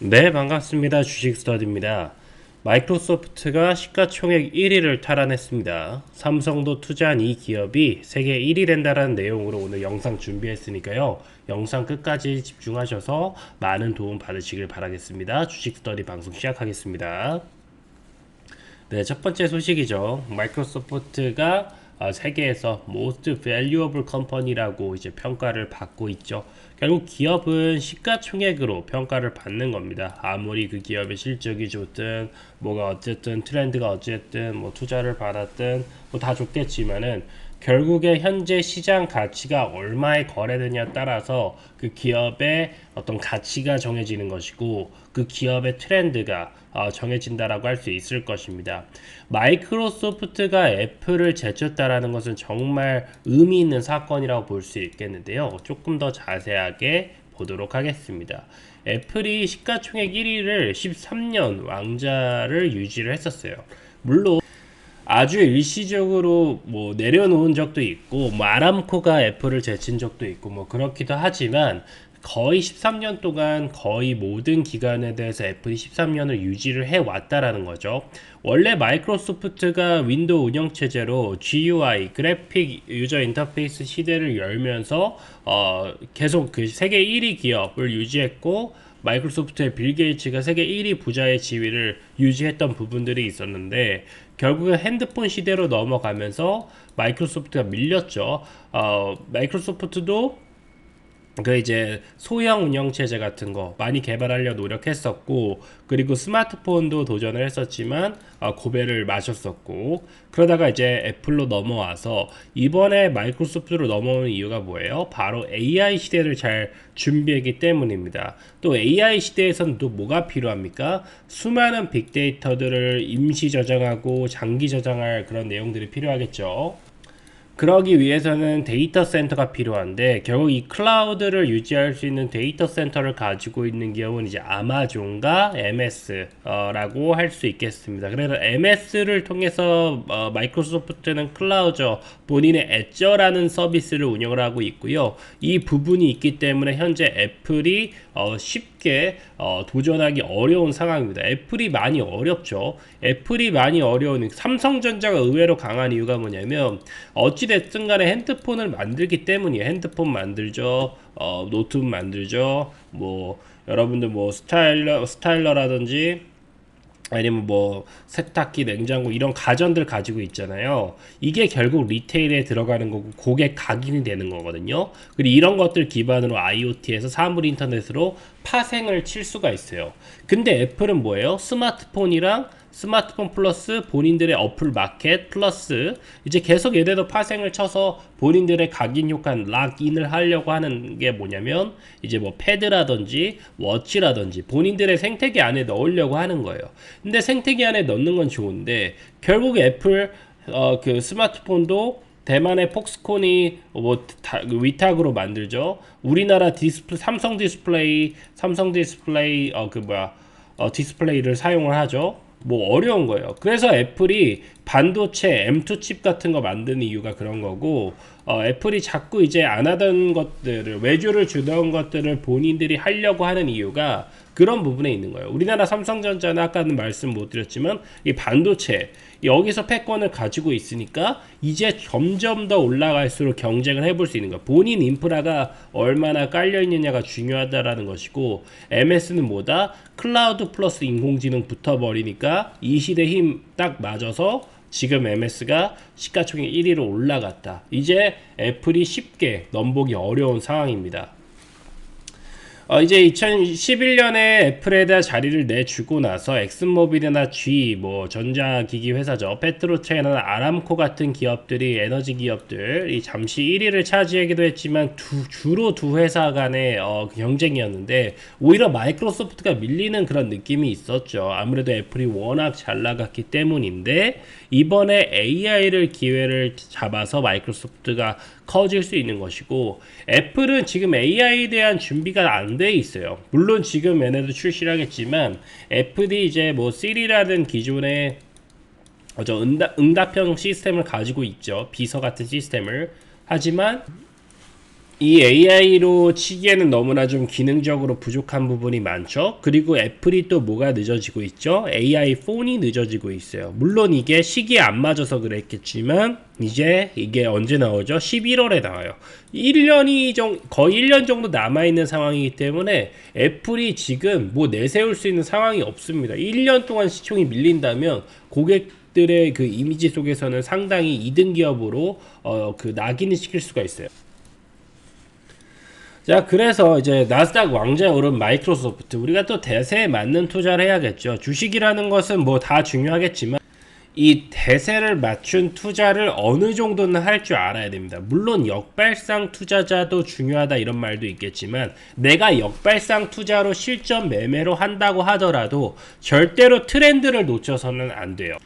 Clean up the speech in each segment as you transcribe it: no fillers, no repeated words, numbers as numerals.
네, 반갑습니다. 주식 스터디입니다. 마이크로소프트가 시가총액 1위를 탈환했습니다. 삼성도 투자한 이 기업이 세계 1위 된다는 내용으로 오늘 영상 준비했으니까요. 영상 끝까지 집중하셔서 많은 도움 받으시길 바라겠습니다. 주식 스터디 방송 시작하겠습니다. 네, 첫 번째 소식이죠. 마이크로소프트가 세계에서 Most Valuable Company라고 이제 평가를 받고 있죠. 결국 기업은 시가총액으로 평가를 받는 겁니다. 아무리 그 기업의 실적이 좋든 뭐가 어쨌든 트렌드가 어쨌든 뭐 투자를 받았든 뭐 다 좋겠지만은 결국에 현재 시장 가치가 얼마에 거래되냐에 따라서 그 기업의 어떤 가치가 정해지는 것이고 그 기업의 트렌드가 정해진다라고 할 수 있을 것입니다. 마이크로소프트가 애플을 제쳤다라는 것은 정말 의미 있는 사건이라고 볼 수 있겠는데요. 조금 더 자세하게 보도록 하겠습니다. 애플이 시가총액 1위를 13년 왕자를 유지를 했었어요. 물론 아주 일시적으로 뭐 내려놓은 적도 있고 뭐 아람코가 애플을 제친 적도 있고 뭐 그렇기도 하지만 거의 13년 동안 거의 모든 기간에 대해서 애플이 13년을 유지를 해 왔다라는 거죠. 원래 마이크로소프트가 윈도우 운영체제로 GUI 그래픽 유저 인터페이스 시대를 열면서 계속 그 세계 1위 기업을 유지했고 마이크로소프트의 빌 게이츠가 세계 1위 부자의 지위를 유지했던 부분들이 있었는데 결국은 핸드폰 시대로 넘어가면서 마이크로소프트가 밀렸죠. 마이크로소프트도 그 이제 소형 운영체제 같은 거 많이 개발하려 노력했었고 그리고 스마트폰도 도전을 했었지만 고배를 마셨었고 그러다가 이제 애플로 넘어와서 이번에 마이크로소프트로 넘어오는 이유가 뭐예요? 바로 AI 시대를 잘 준비했기 때문입니다. 또 AI 시대에서는 또 뭐가 필요합니까? 수많은 빅데이터들을 임시 저장하고 장기 저장할 그런 내용들이 필요하겠죠. 그러기 위해서는 데이터 센터가 필요한데 결국 이 클라우드를 유지할 수 있는 데이터 센터를 가지고 있는 기업은 이제 아마존과 MS라고 할 수 있겠습니다. 그래서 MS를 통해서 마이크로소프트는 클라우저 본인의 애저라는 서비스를 운영을 하고 있고요. 이 부분이 있기 때문에 현재 애플이 쉽게 도전하기 어려운 상황입니다. 애플이 많이 어렵죠. 애플이 많이 어려운 삼성전자가 의외로 강한 이유가 뭐냐면 어찌됐든 간에 핸드폰을 만들기 때문이에요. 핸드폰 만들죠. 노트북 만들죠. 뭐 여러분들 뭐 스타일러라든지 아니면 뭐 세탁기, 냉장고 이런 가전들 가지고 있잖아요. 이게 결국 리테일에 들어가는 거고 고객 각인이 되는 거거든요. 그리고 이런 것들 기반으로 IoT에서 사물 인터넷으로 파생을 칠 수가 있어요. 근데 애플은 뭐예요? 스마트폰 플러스 본인들의 어플 마켓 플러스 이제 계속 얘네도 파생을 쳐서 본인들의 각인 효과 락인을 하려고 하는 게 뭐냐면 이제 뭐 패드라든지 워치라든지 본인들의 생태계 안에 넣으려고 하는 거예요. 근데 생태계 안에 넣는 건 좋은데 결국 애플 그 스마트폰도 대만의 폭스콘이 뭐 위탁으로 만들죠. 우리나라 삼성 디스플레이 그 뭐야 디스플레이를 사용을 하죠. 뭐 어려운 거예요. 그래서 애플이 반도체 M2 칩 같은 거 만드는 이유가 그런 거고 애플이 자꾸 이제 안 하던 것들을 외주를 주던 것들을 본인들이 하려고 하는 이유가 그런 부분에 있는 거예요. 우리나라 삼성전자는 아까는 말씀 못 드렸지만 이 반도체 여기서 패권을 가지고 있으니까 이제 점점 더 올라갈수록 경쟁을 해볼 수 있는 거예요. 본인 인프라가 얼마나 깔려 있느냐가 중요하다라는 것이고 MS는 뭐다? 클라우드 플러스 인공지능 붙어버리니까 이 시대 힘 딱 맞아서 지금 MS가 시가총액 1위로 올라갔다. 이제 애플이 쉽게 넘보기 어려운 상황입니다. 이제 2011년에 애플에 대한 자리를 내주고 나서 엑슨모빌이나 G, 뭐 전자기기 회사죠. 페트로체나 아람코 같은 기업들이 에너지 기업들이 잠시 1위를 차지하기도 했지만 주로 두 회사 간의 경쟁이었는데 오히려 마이크로소프트가 밀리는 그런 느낌이 있었죠. 아무래도 애플이 워낙 잘 나갔기 때문인데 이번에 AI를 기회를 잡아서 마이크로소프트가 커질 수 있는 것이고 애플은 지금 AI에 대한 준비가 안 돼 있어요. 물론 지금 얘네도 출시를 하겠지만 애플이 이제 뭐 시리라는 기존의 응답형 시스템을 가지고 있죠. 비서 같은 시스템을. 하지만 이 AI로 치기에는 너무나 좀 기능적으로 부족한 부분이 많죠. 그리고 애플이 또 뭐가 늦어지고 있죠? AI 폰이 늦어지고 있어요. 물론 이게 시기에 안 맞아서 그랬겠지만 이제 이게 언제 나오죠? 11월에 나와요. 1년이 거의 1년 정도 남아있는 상황이기 때문에 애플이 지금 뭐 내세울 수 있는 상황이 없습니다. 1년 동안 시총이 밀린다면 고객들의 그 이미지 속에서는 상당히 2등 기업으로 그 낙인을 시킬 수가 있어요. 자, 그래서 이제 나스닥 왕좌에 오른 마이크로소프트, 우리가 또 대세에 맞는 투자를 해야겠죠. 주식이라는 것은 뭐 다 중요하겠지만 이 대세를 맞춘 투자를 어느 정도는 할 줄 알아야 됩니다. 물론 역발상 투자자도 중요하다 이런 말도 있겠지만 내가 역발상 투자로 실전 매매로 한다고 하더라도 절대로 트렌드를 놓쳐서는 안 돼요.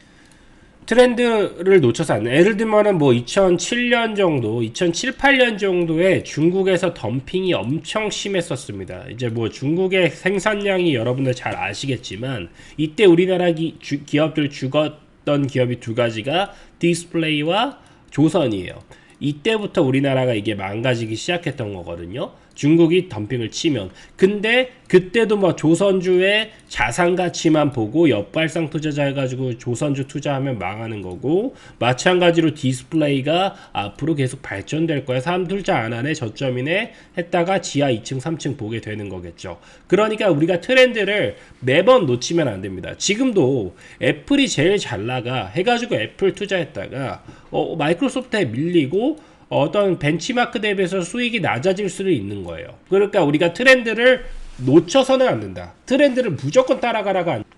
트렌드를 놓쳐서 안 돼. 예를 들면은 뭐 2007년 정도, 2007, 8년 정도에 중국에서 덤핑이 엄청 심했었습니다. 이제 뭐 중국의 생산량이 여러분들 잘 아시겠지만 이때 우리나라 기업들 죽었던 기업이 두 가지가 디스플레이와 조선이에요. 이때부터 우리나라가 이게 망가지기 시작했던 거거든요. 중국이 덤핑을 치면. 근데 그때도 뭐 조선주의 자산 가치만 보고 역발상 투자자 해가지고 조선주 투자하면 망하는 거고, 마찬가지로 디스플레이가 앞으로 계속 발전될 거야, 사람 투자 안 하네, 저점이네 했다가 지하 2층 3층 보게 되는 거겠죠. 그러니까 우리가 트렌드를 매번 놓치면 안 됩니다. 지금도 애플이 제일 잘 나가 해가지고 애플 투자했다가 마이크로소프트에 밀리고 어떤 벤치마크 대비해서 수익이 낮아질 수도 있는 거예요. 그러니까 우리가 트렌드를 놓쳐서는 안 된다. 트렌드를 무조건 따라가라가 안 된다.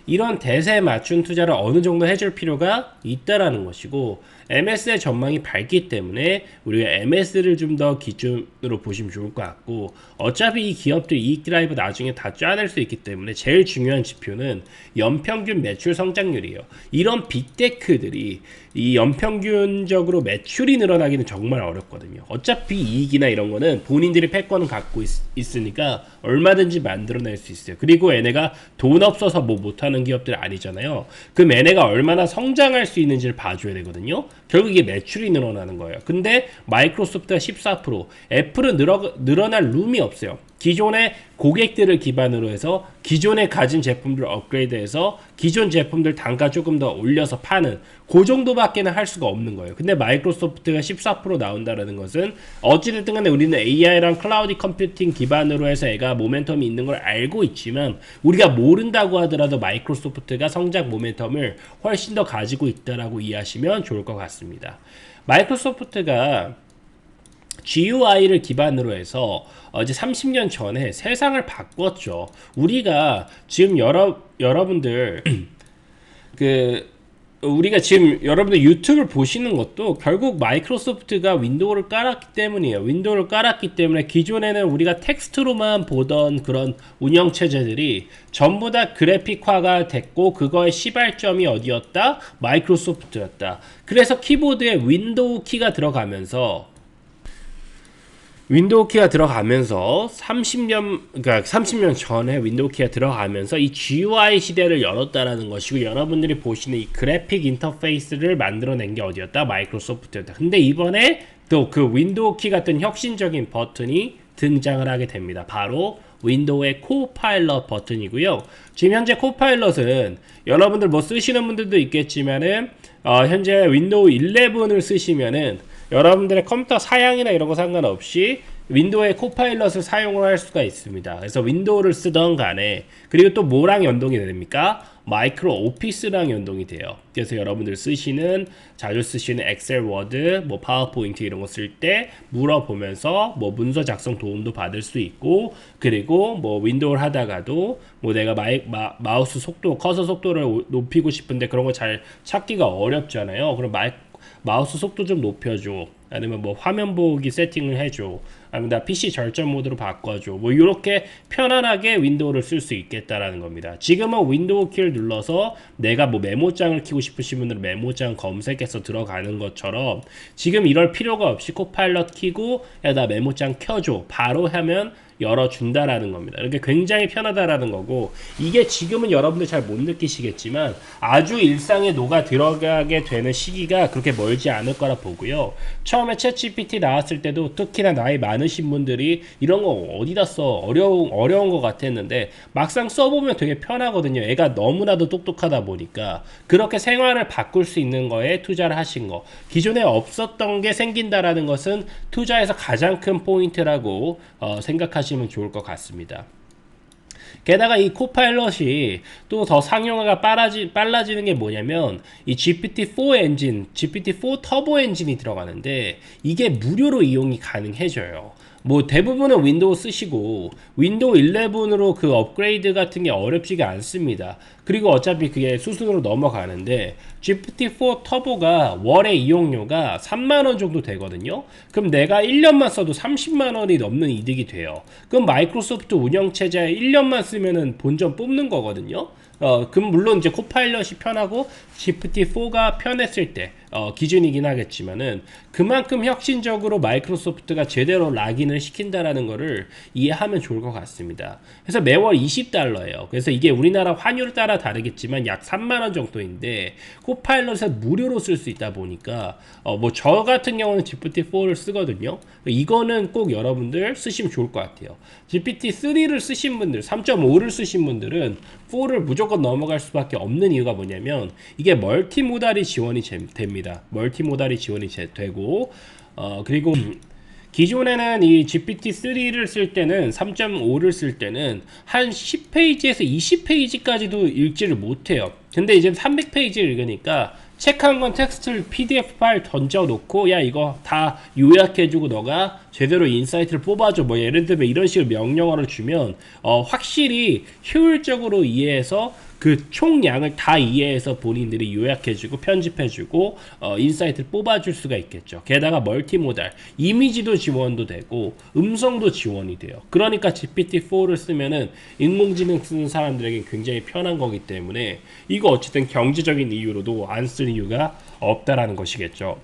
이런 대세에 맞춘 투자를 어느 정도 해줄 필요가 있다라는 것이고, MS의 전망이 밝기 때문에 우리가 MS를 좀 더 기준으로 보시면 좋을 것 같고, 어차피 이 기업들 이익 드라이브 나중에 다 짜낼 수 있기 때문에 제일 중요한 지표는 연평균 매출 성장률이에요. 이런 빅테크들이 이 연평균적으로 매출이 늘어나기는 정말 어렵거든요. 어차피 이익이나 이런 거는 본인들이 패권을 갖고 있으니까 얼마든지 만들어낼 수 있어요. 그리고 얘네가 돈 없어서 뭐 못하는 기업들 아니잖아요. 그럼 얘네가 얼마나 성장할 수 있는지를 봐줘야 되거든요. 결국 이게 매출이 늘어나는 거예요. 근데 마이크로소프트가 14%, 애플은 늘어날 룸이 없어요. 기존의 고객들을 기반으로 해서 기존에 가진 제품들을 업그레이드해서 기존 제품들 단가 조금 더 올려서 파는 그 정도밖에는 할 수가 없는 거예요. 근데 마이크로소프트가 14% 나온다는 것은 어찌됐든 간에 우리는 AI랑 클라우드 컴퓨팅 기반으로 해서 애가 모멘텀이 있는 걸 알고 있지만, 우리가 모른다고 하더라도 마이크로소프트가 성장 모멘텀을 훨씬 더 가지고 있다라고 이해하시면 좋을 것 같습니다. 마이크로소프트가 GUI를 기반으로 해서 이제 30년 전에 세상을 바꿨죠. 우리가 지금 여러분들 우리가 지금 여러분들 유튜브를 보시는 것도 결국 마이크로소프트가 윈도우를 깔았기 때문이에요. 윈도우를 깔았기 때문에 기존에는 우리가 텍스트로만 보던 그런 운영체제들이 전부 다 그래픽화가 됐고, 그거의 시발점이 어디였다? 마이크로소프트였다. 그래서 키보드에 윈도우 키가 들어가면서 30년 전에 윈도우 키가 들어가면서 이 GUI 시대를 열었다라는 것이고, 여러분들이 보시는 이 그래픽 인터페이스를 만들어낸 게 어디였다? 마이크로소프트였다. 근데 이번에 또 그 윈도우 키 같은 혁신적인 버튼이 등장을 하게 됩니다. 바로 윈도우의 코파일럿 버튼이고요. 지금 현재 코파일럿은 여러분들 뭐 쓰시는 분들도 있겠지만은 현재 윈도우 11을 쓰시면은 여러분들의 컴퓨터 사양이나 이런 거 상관없이 윈도우의 코파일럿을 사용을 할 수가 있습니다. 그래서 윈도우를 쓰던 간에, 그리고 또 뭐랑 연동이 됩니까? 마이크로 오피스랑 연동이 돼요. 그래서 여러분들 자주 쓰시는 엑셀, 워드, 뭐 파워포인트 이런 거 쓸 때 물어보면서 뭐 문서 작성 도움도 받을 수 있고, 그리고 뭐 윈도우를 하다가도 뭐 내가 마우스 속도, 커서 속도를 높이고 싶은데 그런 거 잘 찾기가 어렵잖아요. 그럼 마우스 속도 좀 높여줘, 아니면 뭐 화면 보기 세팅을 해줘, 아니면 나 PC 절전 모드로 바꿔줘, 뭐 이렇게 편안하게 윈도우를 쓸 수 있겠다라는 겁니다. 지금은 윈도우 키를 눌러서 내가 뭐 메모장을 키고 싶으신 분들은 메모장 검색해서 들어가는 것처럼 지금 이럴 필요가 없이 코파일럿 키고 야 나 메모장 켜줘 바로 하면 열어준다라는 겁니다. 이렇게 굉장히 편하다라는 거고, 이게 지금은 여러분들 잘 못 느끼시겠지만 아주 일상에 녹아 들어가게 되는 시기가 그렇게 멀지 멀지 않을 거라 보고요. 처음에 챗GPT 나왔을 때도 특히나 나이 많으신 분들이 이런 거 어디다 써? 어려운 것 같았는데 막상 써보면 되게 편하거든요. 애가 너무나도 똑똑하다 보니까 그렇게 생활을 바꿀 수 있는 거에 투자를 하신 거. 기존에 없었던 게 생긴다라는 것은 투자에서 가장 큰 포인트라고 생각하시면 좋을 것 같습니다. 게다가 이 코파일럿이 또 더 상용화가 빨라지는 게 뭐냐면 이 GPT-4 엔진, GPT-4 터보 엔진이 들어가는데 이게 무료로 이용이 가능해져요. 뭐 대부분은 윈도우 쓰시고 윈도우 11으로 그 업그레이드 같은 게 어렵지가 않습니다. 그리고 어차피 그게 수순으로 넘어가는데 GPT-4 터보가 월의 이용료가 3만원 정도 되거든요. 그럼 내가 1년만 써도 30만원이 넘는 이득이 돼요. 그럼 마이크로소프트 운영체제 1년만 쓰면은 본전 뽑는 거거든요. 그럼 물론 이제 코파일럿이 편하고 GPT-4가 편했을 때 기준이긴 하겠지만은 그만큼 혁신적으로 마이크로소프트가 제대로 락인을 시킨다라는 거를 이해하면 좋을 것 같습니다. 그래서 매월 $20예요. 그래서 이게 우리나라 환율 따라 다르겠지만 약 3만원 정도인데 코파일럿을 무료로 쓸 수 있다 보니까 뭐 저 같은 경우는 GPT-4를 쓰거든요. 이거는 꼭 여러분들 쓰시면 좋을 것 같아요. GPT-3를 쓰신 분들, 3.5를 쓰신 분들은 4를 무조건 넘어갈 수밖에 없는 이유가 뭐냐면 이게 멀티모달이 지원이 됩니다. 멀티모달이 지원이 되고 그리고 기존에는 이 GPT-3를 쓸 때는 3.5를 쓸 때는 한 10페이지에서 20페이지까지도 읽지를 못해요. 근데 이제 300페이지를 읽으니까 책 한 권 텍스트를 PDF 파일 던져 놓고 야 이거 다 요약해주고 너가 제대로 인사이트를 뽑아줘 뭐 예를 들면 이런 식으로 명령어를 주면 확실히 효율적으로 이해해서 그 총량을 다 이해해서 본인들이 요약해주고 편집해주고 인사이트를 뽑아줄 수가 있겠죠. 게다가 멀티모달 이미지도 지원도 되고 음성도 지원이 돼요. 그러니까 GPT-4를 쓰면은 인공지능 쓰는 사람들에게 굉장히 편한 거기 때문에 이거 어쨌든 경제적인 이유로도 안 쓸 이유가 없다라는 것이겠죠.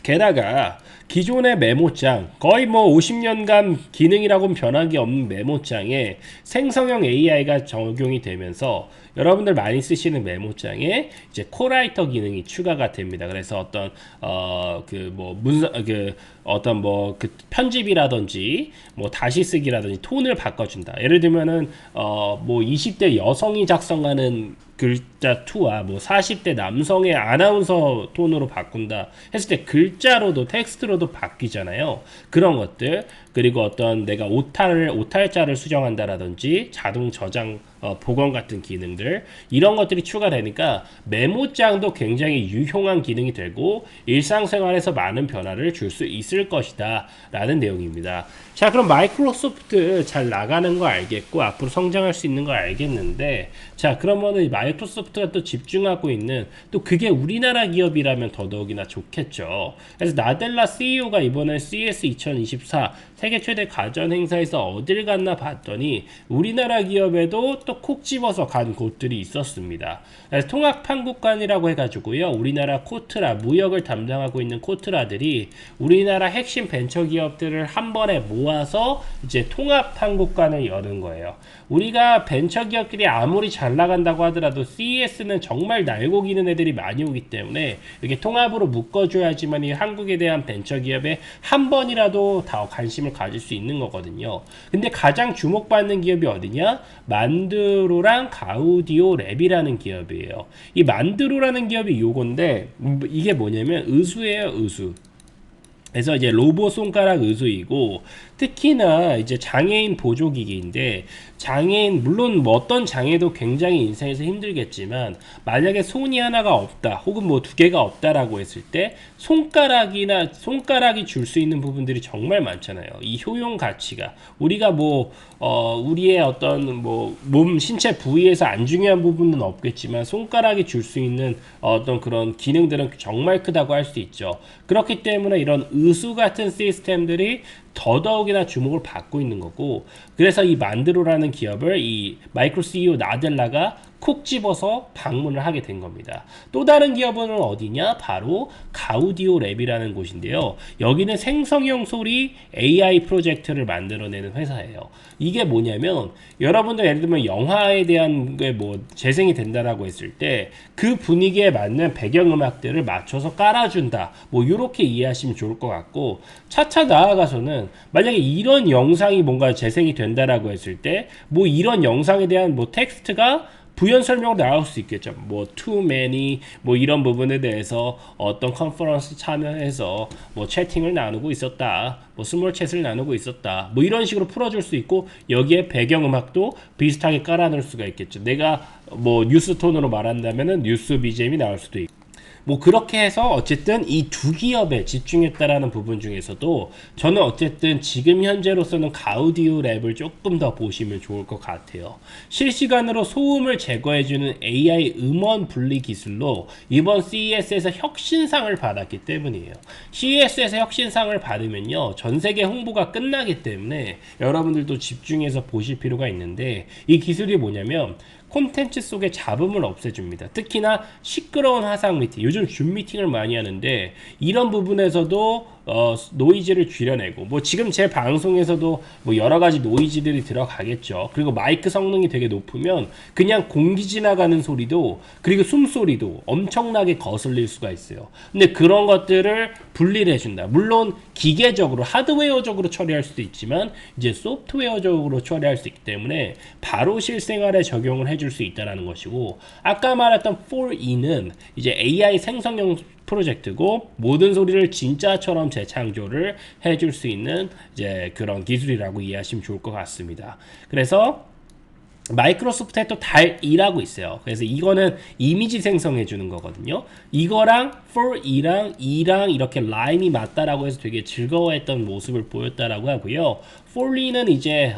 게다가 기존의 메모장 거의 뭐 50년간 기능이라고는 변한 게 없는 메모장에 생성형 AI가 적용이 되면서 여러분들 많이 쓰시는 메모장에 이제 코라이터 기능이 추가가 됩니다. 그래서 어떤 어떤 뭐 그 편집이라든지 뭐 다시 쓰기라든지 톤을 바꿔준다. 예를 들면은 뭐 20대 여성이 작성하는 글자 2와 뭐 40대 남성의 아나운서 톤으로 바꾼다 했을 때 글자로도 텍스트로도 바뀌잖아요. 그런 것들 그리고 어떤 내가 오탈자를 수정한다라든지 자동 저장 복원 같은 기능들 이런 것들이 추가되니까 메모장도 굉장히 유용한 기능이 되고 일상생활에서 많은 변화를 줄 수 있을 것이다 라는 내용입니다. 자 그럼 마이크로소프트 잘 나가는 거 알겠고 앞으로 성장할 수 있는 거 알겠는데 자 그러면은 마이크로소프트가 또 집중하고 있는 또 그게 우리나라 기업이라면 더더욱이나 좋겠죠. 그래서 나델라 CEO가 이번에 CES 2024 세계 최대 가전 행사에서 어딜 갔나 봤더니 우리나라 기업에도 또 콕 집어서 간 곳들이 있었습니다. 통합한국관이라고 해가지고요. 우리나라 코트라 무역을 담당하고 있는 코트라들이 우리나라 핵심 벤처 기업들을 한 번에 모아서 이제 통합한국관을 여는 거예요. 우리가 벤처 기업들이 아무리 잘 나간다고 하더라도 CES는 정말 날고 기는 애들이 많이 오기 때문에 이렇게 통합으로 묶어줘야지만 이 한국에 대한 벤처 기업에 한 번이라도 더 관심을 가질 수 있는 거거든요. 근데 가장 주목받는 기업이 어디냐? 만드로랑 가우디오 랩이라는 기업이에요. 이 만드로라는 기업이 요건데 이게 뭐냐면 의수예요, 의수. 그래서 이제 로봇 손가락 의수이고 특히나 이제 장애인 보조기기인데 장애인 물론 뭐 어떤 장애도 굉장히 인생에서 힘들겠지만 만약에 손이 하나가 없다 혹은 뭐 두 개가 없다라고 했을 때 손가락이 줄 수 있는 부분들이 정말 많잖아요. 이 효용 가치가 우리가 뭐 우리의 어떤 뭐 몸 신체 부위에서 안 중요한 부분은 없겠지만 손가락이 줄 수 있는 어떤 그런 기능들은 정말 크다고 할 수 있죠. 그렇기 때문에 이런 의수 같은 시스템들이 더더욱이나 주목을 받고 있는 거고 그래서 이 만드로라는 기업을 이 마이크로 CEO 나델라가 콕 집어서 방문을 하게 된 겁니다. 또 다른 기업은 어디냐? 바로 가우디오 랩이라는 곳인데요. 여기는 생성형 소리 AI 프로젝트를 만들어내는 회사예요. 이게 뭐냐면 여러분들 예를 들면 영화에 대한 게 뭐 재생이 된다라고 했을 때 그 분위기에 맞는 배경음악들을 맞춰서 깔아준다. 뭐 이렇게 이해하시면 좋을 것 같고, 차차 나아가서는 만약에 이런 영상이 뭔가 재생이 된다라고 했을 때 뭐 이런 영상에 대한 뭐 텍스트가 부연 설명으로 나올 수 있겠죠. 뭐 too many 뭐 이런 부분에 대해서 어떤 컨퍼런스 참여해서 뭐 채팅을 나누고 있었다. 뭐 스몰 챗을 나누고 있었다. 뭐 이런 식으로 풀어줄 수 있고, 여기에 배경음악도 비슷하게 깔아놓을 수가 있겠죠. 내가 뭐 뉴스 톤으로 말한다면은 뉴스 BGM이 나올 수도 있고. 뭐 그렇게 해서 어쨌든 이 두 기업에 집중했다라는 부분 중에서도 저는 어쨌든 지금 현재로서는 가우디오 랩을 조금 더 보시면 좋을 것 같아요. 실시간으로 소음을 제거해주는 AI 음원 분리 기술로 이번 CES에서 혁신상을 받았기 때문이에요. CES에서 혁신상을 받으면요, 전 세계 홍보가 끝나기 때문에 여러분들도 집중해서 보실 필요가 있는데, 이 기술이 뭐냐면 콘텐츠 속의 잡음을 없애줍니다. 특히나 시끄러운 화상 미팅, 요즘 줌 미팅을 많이 하는데 이런 부분에서도 노이즈를 줄여내고, 뭐 지금 제 방송에서도 뭐 여러 가지 노이즈들이 들어가겠죠. 그리고 마이크 성능이 되게 높으면 그냥 공기 지나가는 소리도, 그리고 숨소리도 엄청나게 거슬릴 수가 있어요. 근데 그런 것들을 분리를 해준다. 물론 기계적으로 하드웨어적으로 처리할 수도 있지만 이제 소프트웨어적으로 처리할 수 있기 때문에 바로 실생활에 적용을 해줄 수 있다는 것이고, 아까 말했던 4E는 이제 AI 생성형 프로젝트고, 모든 소리를 진짜처럼 재창조를 해줄 수 있는 이제 그런 기술이라고 이해하시면 좋을 것 같습니다. 그래서 마이크로소프트에 또 DALL-E라고 있어요. 그래서 이거는 이미지 생성해 주는 거거든요. 이거랑 4E랑 E랑 이렇게 라임이 맞다라고 해서 되게 즐거워했던 모습을 보였다라고 하고요. 4E는 이제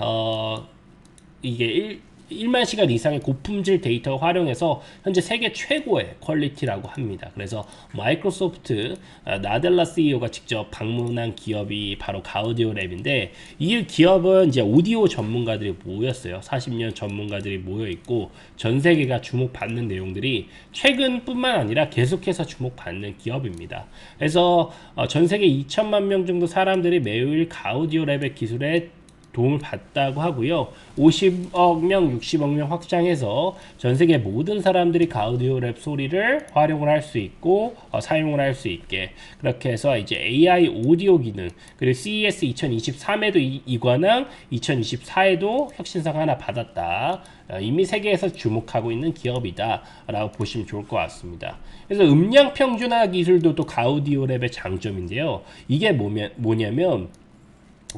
이게 1만 시간 이상의 고품질 데이터를 활용해서 현재 세계 최고의 퀄리티라고 합니다. 그래서 마이크로소프트 나델라 CEO가 직접 방문한 기업이 바로 가우디오 랩인데, 이 기업은 이제 오디오 전문가들이 모였어요. 40년 전문가들이 모여 있고 전 세계가 주목받는 내용들이 최근뿐만 아니라 계속해서 주목받는 기업입니다. 그래서 전 세계 2천만 명 정도 사람들이 매일 가우디오 랩의 기술에 도움을 받다고 하고요. 50억 명, 60억 명 확장해서 전 세계 모든 사람들이 가우디오 랩 소리를 활용을 할 수 있고 사용을 할 수 있게, 그렇게 해서 이제 AI 오디오 기능, 그리고 CES 2023에도 이관왕, 2024에도 혁신상 하나 받았다. 이미 세계에서 주목하고 있는 기업이다 라고 보시면 좋을 것 같습니다. 그래서 음량 평준화 기술도 또 가우디오 랩의 장점인데요. 이게 뭐냐면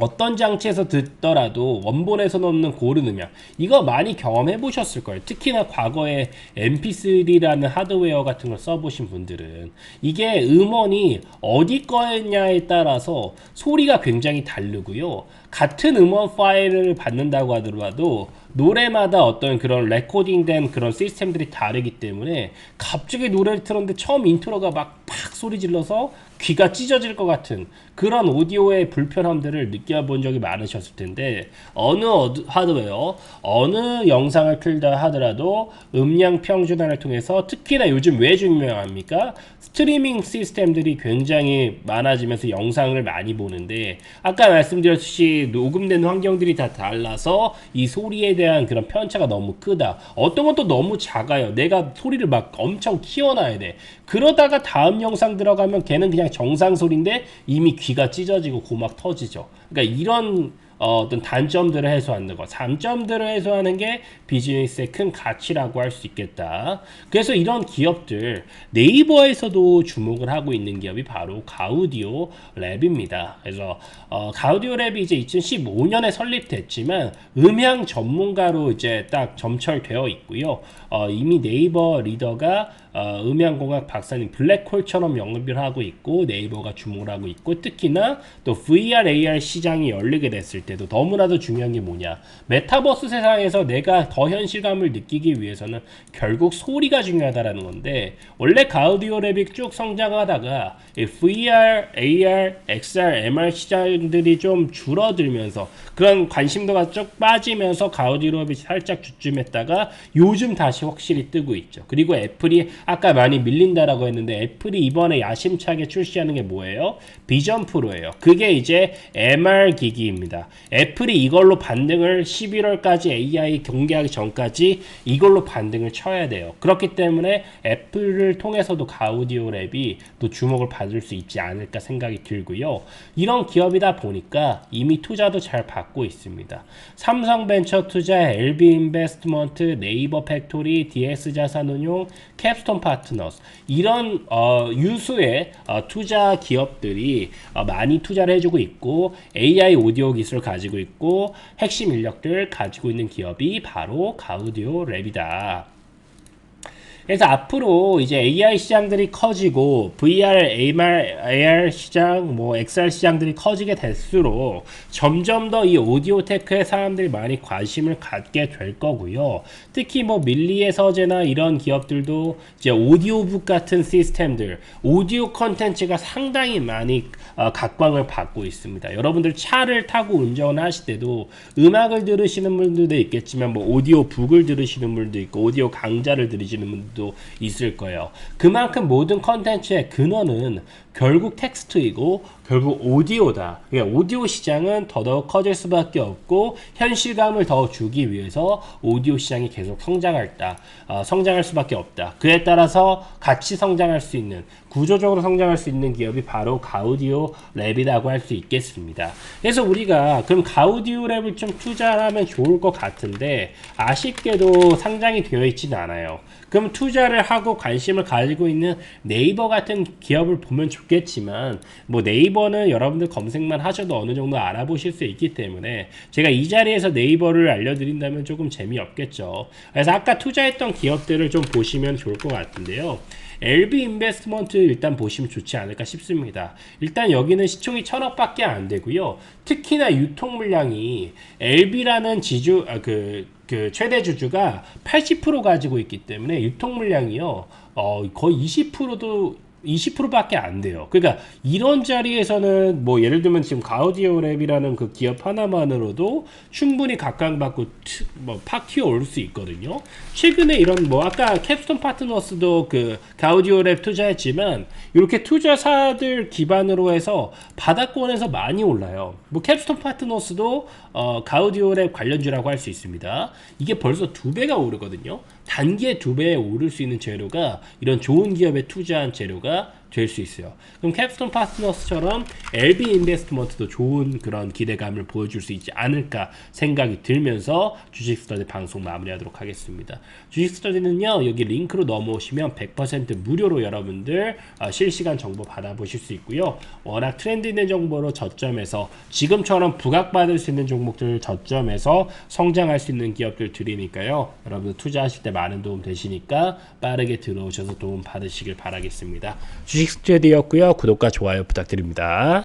어떤 장치에서 듣더라도 원본에서 넣는 고른 음향, 이거 많이 경험해 보셨을 거예요. 특히나 과거에 MP3라는 하드웨어 같은 걸 써보신 분들은 이게 음원이 어디 거냐에 따라서 소리가 굉장히 다르고요. 같은 음원 파일을 받는다고 하더라도 노래마다 어떤 그런 레코딩된 그런 시스템들이 다르기 때문에 갑자기 노래를 틀었는데 처음 인트로가 막 팍 소리 질러서 귀가 찢어질 것 같은 그런 오디오의 불편함들을 느껴본 적이 많으셨을 텐데, 어느 하드웨어, 어느 영상을 틀다 하더라도 음량 평준화를 통해서, 특히나 요즘 왜 중요합니까? 스트리밍 시스템들이 굉장히 많아지면서 영상을 많이 보는데, 아까 말씀드렸듯이 녹음된 환경들이 다 달라서 이 소리에 대한 그런 편차가 너무 크다. 어떤 것도 너무 작아요. 내가 소리를 막 엄청 키워놔야 돼. 그러다가 다음 영상 들어가면 걔는 그냥 정상 소리인데 이미 귀가 찢어지고 고막 터지죠. 그러니까 이런 어떤 단점들을 해소하는 것, 장점들을 해소하는 게 비즈니스의 큰 가치라고 할 수 있겠다. 그래서 이런 기업들, 네이버에서도 주목을 하고 있는 기업이 바로 가우디오 랩입니다. 그래서 가우디오 랩이 이제 2015년에 설립됐지만 음향 전문가로 이제 딱 점철되어 있고요. 이미 네이버 리더가 음향공학 박사님 블랙홀처럼 영입을 하고 있고 네이버가 주목을 하고 있고, 특히나 또 VR, AR 시장이 열리게 됐을 때도 너무나도 중요한 게 뭐냐, 메타버스 세상에서 내가 더 현실감을 느끼기 위해서는 결국 소리가 중요하다라는 건데, 원래 가우디오 랩이 쭉 성장하다가 이 VR, AR, XR, MR 시장들이 좀 줄어들면서 그런 관심도가 쭉 빠지면서 가우디오 랩이 살짝 주춤했다가 요즘 다시 확실히 뜨고 있죠. 그리고 애플이 아까 많이 밀린다라고 했는데, 애플이 이번에 야심차게 출시하는 게 뭐예요? 비전 프로예요. 그게 이제 MR 기기입니다. 애플이 이걸로 반등을 11월까지 AI 공개하기 전까지 이걸로 반등을 쳐야 돼요. 그렇기 때문에 애플을 통해서도 가우디오 랩이 또 주목을 받을 수 있지 않을까 생각이 들고요. 이런 기업이다 보니까 이미 투자도 잘 받고 있습니다. 삼성벤처 투자, LB인베스트먼트, 네이버 팩토리, DS자산운용, 캡스톤 파트너스, 이런 유수의 투자 기업들이 많이 투자를 해주고 있고, AI 오디오 기술을 가지고 있고 핵심 인력들 가지고 있는 기업이 바로 가우디오 랩이다. 그래서 앞으로 이제 AI 시장들이 커지고 VR, AR 시장, 뭐 XR 시장들이 커지게 될수록 점점 더 이 오디오 테크에 사람들이 많이 관심을 갖게 될 거고요. 특히 뭐 밀리의 서재나 이런 기업들도 이제 오디오북 같은 시스템들, 오디오 컨텐츠가 상당히 많이 각광을 받고 있습니다. 여러분들 차를 타고 운전을 하실 때도 음악을 들으시는 분들도 있겠지만, 뭐 오디오북을 들으시는 분도 있고 오디오 강좌를 들으시는 분도 있을 거예요. 그만큼 모든 컨텐츠의 근원은 결국 텍스트이고 결국 오디오다. 그러니까 오디오 시장은 더더욱 커질 수밖에 없고, 현실감을 더 주기 위해서 오디오 시장이 계속 성장할 수밖에 없다. 그에 따라서 같이 성장할 수 있는, 구조적으로 성장할 수 있는 기업이 바로 가우디오 랩이라고 할 수 있겠습니다. 그래서 우리가 그럼 가우디오 랩을 좀 투자하면 좋을 것 같은데, 아쉽게도 상장이 되어 있지는 않아요. 그럼 투자를 하고 관심을 가지고 있는 네이버 같은 기업을 보면 좋겠지만, 뭐 네이버는 여러분들 검색만 하셔도 어느 정도 알아보실 수 있기 때문에 제가 이 자리에서 네이버를 알려드린다면 조금 재미없겠죠. 그래서 아까 투자했던 기업들을 좀 보시면 좋을 것 같은데요. LB 인베스트먼트 일단 보시면 좋지 않을까 싶습니다. 일단 여기는 시총이 1000억밖에 안 되고요. 특히나 유통 물량이 LB라는 최대 주주가 80% 가지고 있기 때문에 유통 물량이요, 거의 20%밖에 안 돼요. 그러니까 이런 자리에서는 뭐 예를 들면 지금 가우디오 랩이라는 그 기업 하나만으로도 충분히 각광받고 팍 튀어올 수 있거든요. 최근에 이런 뭐 아까 캡스톤 파트너스도 그 가우디오 랩 투자했지만, 이렇게 투자사들 기반으로 해서 바닥권에서 많이 올라요. 뭐 캡스톤 파트너스도 가우디오 랩 관련주라고 할 수 있습니다. 이게 벌써 2배가 오르거든요. 단기에 2배에 오를 수 있는 재료가 이런 좋은 기업에 투자한 재료가 될 수 있어요. 그럼 캡스톤 파트너스처럼 LB 인베스트먼트도 좋은 그런 기대감을 보여줄 수 있지 않을까 생각이 들면서 주식 스터디 방송 마무리하도록 하겠습니다. 주식 스터디는요, 여기 링크로 넘어오시면 100% 무료로 여러분들 실시간 정보 받아보실 수 있고요. 워낙 트렌드 있는 정보로 저점에서 지금처럼 부각받을 수 있는 종목들을 저점에서 성장할 수 있는 기업들 드리니까요. 여러분들 투자하실 때 많은 도움 되시니까 빠르게 들어오셔서 도움 받으시길 바라겠습니다. 주식 스터디였고요. 구독과 좋아요 부탁드립니다.